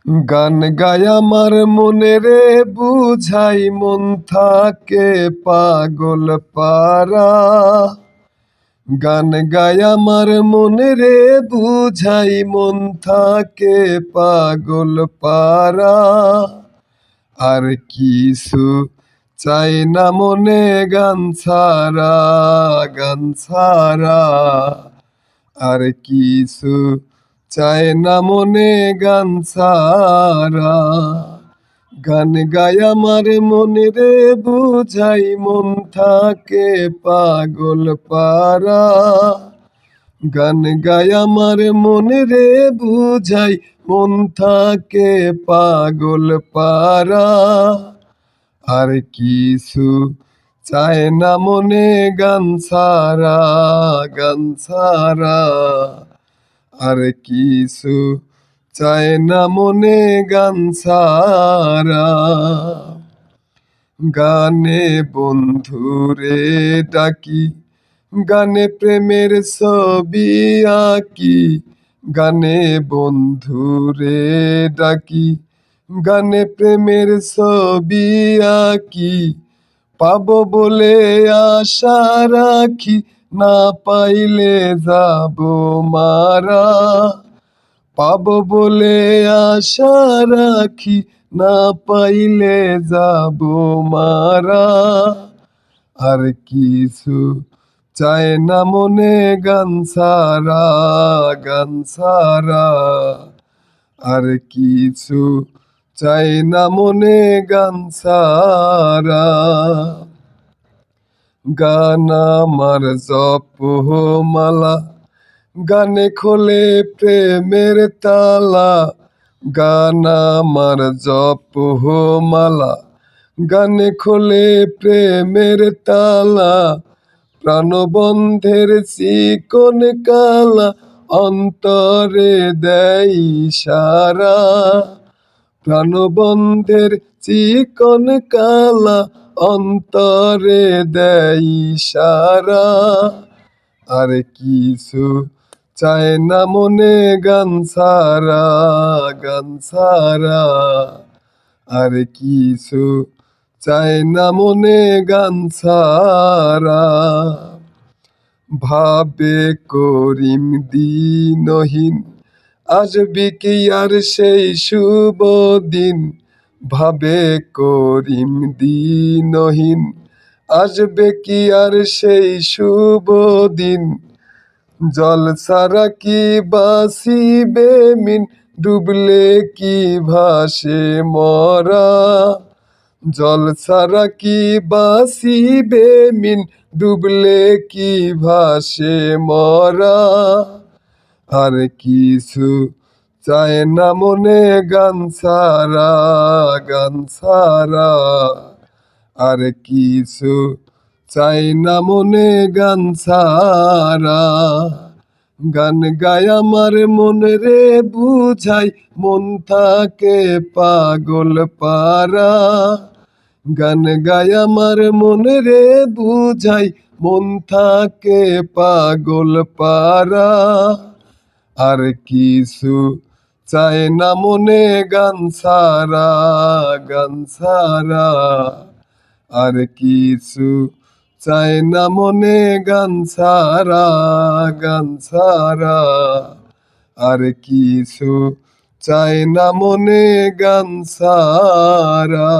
গান গায় আমার মনে রে বুঝাই মন থাকে পাগল পারা। গান গায় আমার মনে রে বুঝাই মন থাকে পাগল পারা। আর কিছু চাই না মনে গান ছাড়া, গান ছাড়া। আর কিছু চাই না মনে গান ছাড়া। গান গায় আমার মনে রে বুঝাই মন থাকে পাগল পারা। গান গায় আমার মনে রে বুঝাই মন থাকে পাগল পারা। আর কিছু চায় না মনে গান ছাড়া, গান ছাড়া। আর কিছু চায় না মনে গান ছাড়া। গানে বন্ধুরে ডাকি, গানে প্রেমের ছবি আঁকি। গানে বন্ধুরে ডাকি, গানে প্রেমের ছবি আঁকি। পাবো বলে আশা রাখি, না পাইলে যাব মারা। পাবো বলে আশা রাখি, না পাইলে যাব মারা। আর কিছু চায় না মনে গান ছাড়া, গান ছাড়া। আর কিছু চাই না মনে গান ছাড়া। গান আমার জপমালা, গানে খোলে প্রেমের তালা। গান আমার জপমালা, গানে খোলে প্রেমের তালা। প্রাণবন্ধের চিকন কালা, অন্তরে দেয় ইশারা। প্রাণবন্ধের চিকন কালা, অন্তরে দেয় ইশারা। আর কিছু চায় না মনে গান ছাড়া, গান ছাড়া। আর কিছু চায় না মনে গান ছাড়া। ভাবে করিম দিনহীন, আসবি কি আর সেই শুভ দিন। ভাবে করিম দিনহীন, আসবে কি আর সেই শুভ দিন। জল ছাড়া কি বাসিবে মিন, ডুবলে কি ভাসে মরা। জল ছাড়া কি বাসিবে মিন, ডুবলে কি ভাসে মরা। আর কিছু চায় না মনে গান ছাড়া, গান ছাড়া। আর কিছু চাই না মনে গান ছাড়া। গান গায় আমার মনে রে বুঝাই মন থাকে পাগল পারা। গান গায় আমার মনে রে বুঝাই মন থাকে পাগল পারা। আর কিছু চায় না মনে গান ছাড়া, গান ছাড়া। আর কিছু চায় না মনে গান ছাড়া, গান ছাড়া। আর কিছু চায় না মনে গান ছাড়া।